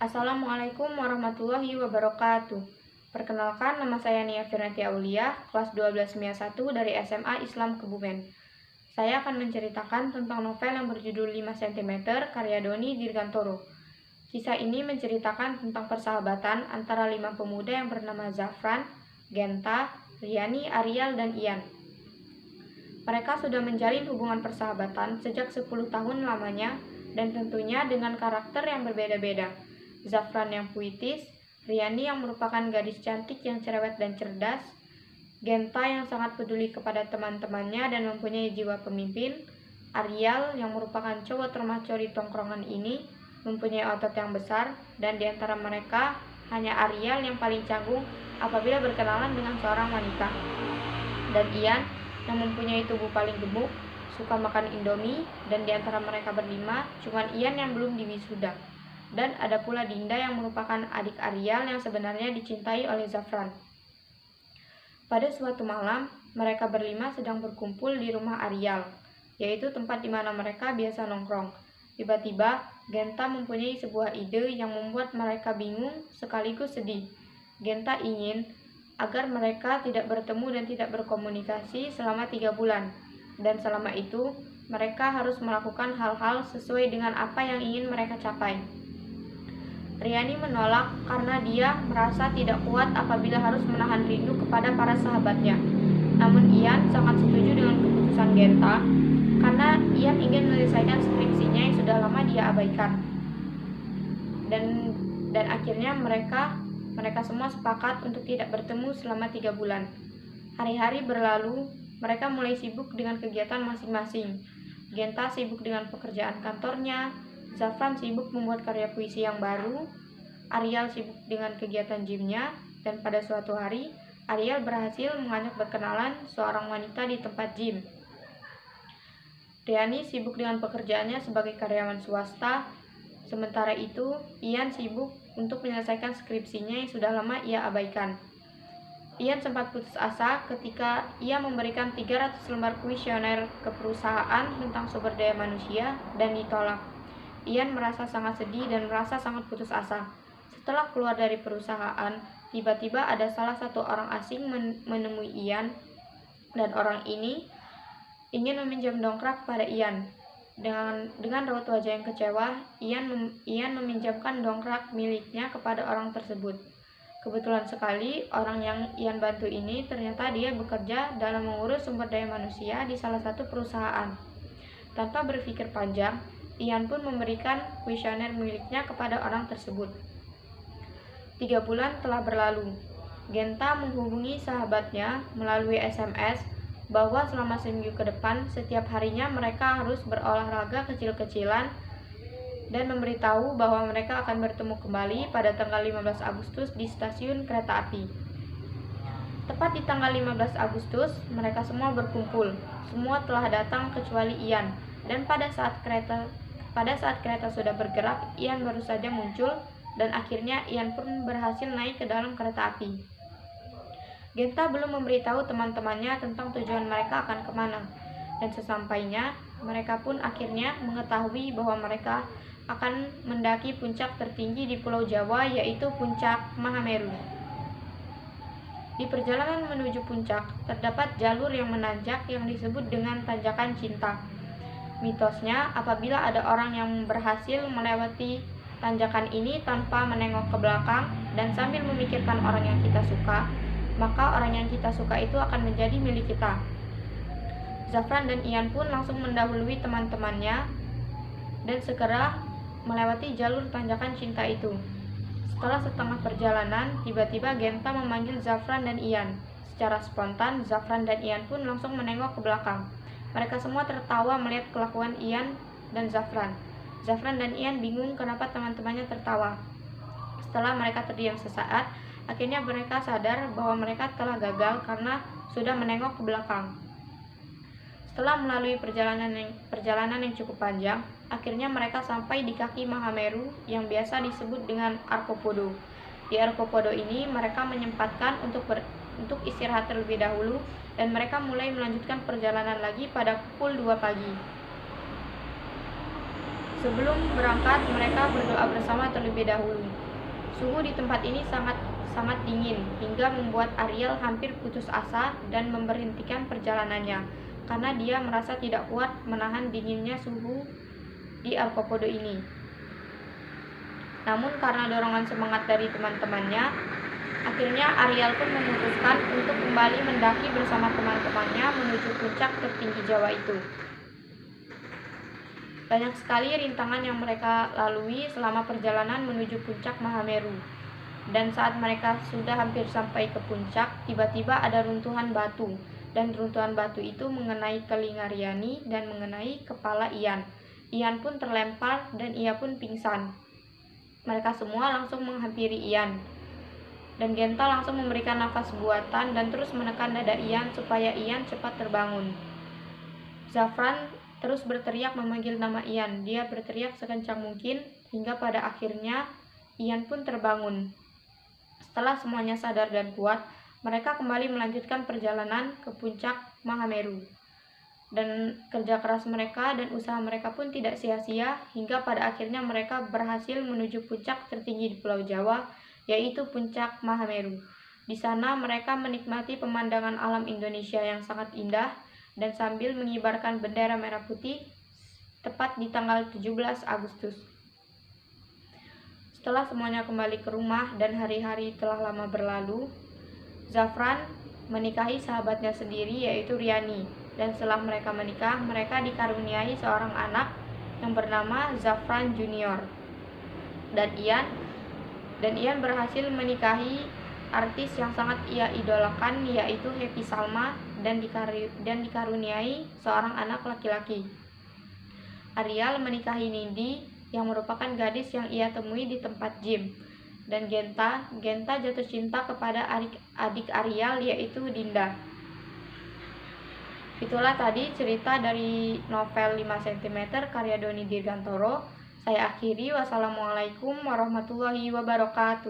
Assalamualaikum warahmatullahi wabarakatuh. Perkenalkan, nama saya Nia Firnati Aulia, kelas 12 MIA 1 dari SMA Islam Kebumen. Saya akan menceritakan tentang novel yang berjudul 5 cm karya Doni Dirgantoro. Kisah ini menceritakan tentang persahabatan antara 5 pemuda yang bernama Zafran, Genta, Riani, Arial, dan Ian. Mereka sudah menjalin hubungan persahabatan sejak 10 tahun lamanya dan tentunya dengan karakter yang berbeda-beda. Zafran yang puitis, Riani yang merupakan gadis cantik yang cerewet dan cerdas, Genta yang sangat peduli kepada teman-temannya dan mempunyai jiwa pemimpin, Arial yang merupakan cowok termaco di tongkrongan ini, mempunyai otot yang besar, dan di antara mereka hanya Arial yang paling canggung apabila berkenalan dengan seorang wanita. Dan Ian yang mempunyai tubuh paling gemuk, suka makan Indomie, dan di antara mereka berlima, cuman Ian yang belum diwisuda. Dan ada pula Dinda yang merupakan adik Arial yang sebenarnya dicintai oleh Zafran. Pada suatu malam, mereka berlima sedang berkumpul di rumah Arial, yaitu tempat di mana mereka biasa nongkrong. Tiba-tiba, Genta mempunyai sebuah ide yang membuat mereka bingung sekaligus sedih. Genta ingin agar mereka tidak bertemu dan tidak berkomunikasi selama 3 bulan. Dan selama itu, mereka harus melakukan hal-hal sesuai dengan apa yang ingin mereka capai. Riani menolak karena dia merasa tidak kuat apabila harus menahan rindu kepada para sahabatnya. Namun Ian sangat setuju dengan keputusan Genta karena Ian ingin menyelesaikan skripsinya yang sudah lama dia abaikan. Dan akhirnya mereka semua sepakat untuk tidak bertemu selama 3 bulan. Hari-hari berlalu, mereka mulai sibuk dengan kegiatan masing-masing. Genta sibuk dengan pekerjaan kantornya, Zafran sibuk membuat karya puisi yang baru, Arial sibuk dengan kegiatan gymnya, dan pada suatu hari, Arial berhasil mengajak berkenalan seorang wanita di tempat gym. Riani sibuk dengan pekerjaannya sebagai karyawan swasta, sementara itu Ian sibuk untuk menyelesaikan skripsinya yang sudah lama ia abaikan. Ian sempat putus asa ketika ia memberikan 300 lembar kuesioner ke perusahaan tentang sumber daya manusia dan ditolak. Ian merasa sangat sedih dan merasa sangat putus asa. Setelah keluar dari perusahaan, tiba-tiba ada salah satu orang asing menemui Ian, dan orang ini ingin meminjam dongkrak pada Ian. Dengan raut wajah yang kecewa, Ian meminjamkan dongkrak miliknya kepada orang tersebut. Kebetulan sekali, orang yang Ian bantu ini ternyata dia bekerja dalam mengurus sumber daya manusia di salah satu perusahaan. Tanpa berpikir panjang, Ian pun memberikan kuesioner miliknya kepada orang tersebut. 3 bulan telah berlalu. Genta menghubungi sahabatnya melalui SMS bahwa selama seminggu ke depan setiap harinya mereka harus berolahraga kecil-kecilan dan memberitahu bahwa mereka akan bertemu kembali pada tanggal 15 Agustus di stasiun kereta api. Tepat di tanggal 15 Agustus, mereka semua berkumpul. Semua telah datang kecuali Ian, dan pada saat kereta sudah bergerak, Ian baru saja muncul, dan akhirnya Ian pun berhasil naik ke dalam kereta api. Genta belum memberitahu teman-temannya tentang tujuan mereka akan kemana, dan sesampainya, mereka pun akhirnya mengetahui bahwa mereka akan mendaki puncak tertinggi di Pulau Jawa, yaitu Puncak Mahameru. Di perjalanan menuju puncak, terdapat jalur yang menanjak yang disebut dengan tanjakan cinta. Mitosnya, apabila ada orang yang berhasil melewati tanjakan ini tanpa menengok ke belakang dan sambil memikirkan orang yang kita suka, maka orang yang kita suka itu akan menjadi milik kita. Zafran dan Ian pun langsung mendahului teman-temannya dan segera melewati jalur tanjakan cinta itu. Setelah setengah perjalanan, tiba-tiba Genta memanggil Zafran dan Ian. Secara spontan, Zafran dan Ian pun langsung menengok ke belakang. Mereka semua tertawa melihat kelakuan Ian dan Zafran. Zafran dan Ian bingung kenapa teman-temannya tertawa. Setelah mereka terdiam sesaat, akhirnya mereka sadar bahwa mereka telah gagal karena sudah menengok ke belakang. Setelah melalui perjalanan yang cukup panjang, akhirnya mereka sampai di kaki Mahameru yang biasa disebut dengan Arkopodo. Di Arkopodo ini mereka menyempatkan untuk istirahat terlebih dahulu dan mereka mulai melanjutkan perjalanan lagi pada pukul 2 pagi. Sebelum berangkat, mereka berdoa bersama terlebih dahulu. Suhu di tempat ini sangat dingin, hingga membuat Ariel hampir putus asa dan memberhentikan perjalanannya, karena dia merasa tidak kuat menahan dinginnya suhu di Arkopodo ini. Namun karena dorongan semangat dari teman-temannya, akhirnya Ariel pun memutuskan untuk kembali mendaki bersama teman-temannya menuju puncak tertinggi Jawa itu. Banyak sekali rintangan yang mereka lalui selama perjalanan menuju puncak Mahameru. Dan saat mereka sudah hampir sampai ke puncak, tiba-tiba ada runtuhan batu. Dan runtuhan batu itu mengenai telinga Riani dan mengenai kepala Ian. Ian pun terlempar dan ia pun pingsan. Mereka semua langsung menghampiri Ian. Dan Genta langsung memberikan nafas buatan dan terus menekan dada Ian supaya Ian cepat terbangun. Zafran terus berteriak memanggil nama Ian. Dia berteriak sekencang mungkin hingga pada akhirnya Ian pun terbangun. Setelah semuanya sadar dan kuat, mereka kembali melanjutkan perjalanan ke puncak Mahameru. Dan kerja keras mereka dan usaha mereka pun tidak sia-sia hingga pada akhirnya mereka berhasil menuju puncak tertinggi di Pulau Jawa, yaitu puncak Mahameru. Di sana mereka menikmati pemandangan alam Indonesia yang sangat indah dan sambil mengibarkan bendera merah putih tepat di tanggal 17 Agustus. Setelah semuanya kembali ke rumah dan hari-hari telah lama berlalu, Zafran menikahi sahabatnya sendiri yaitu Riani, dan setelah mereka menikah, mereka dikaruniai seorang anak yang bernama Zafran Junior. Dan Ian berhasil menikahi artis yang sangat ia idolakan yaitu Happy Salma dan dikaruniai seorang anak laki-laki. Ariel menikahi Nindi yang merupakan gadis yang ia temui di tempat gym. Dan Genta jatuh cinta kepada adik Ariel yaitu Dinda. Itulah tadi cerita dari novel 5 cm karya Doni Dirgantoro. Saya akhiri, wassalamualaikum warahmatullahi wabarakatuh.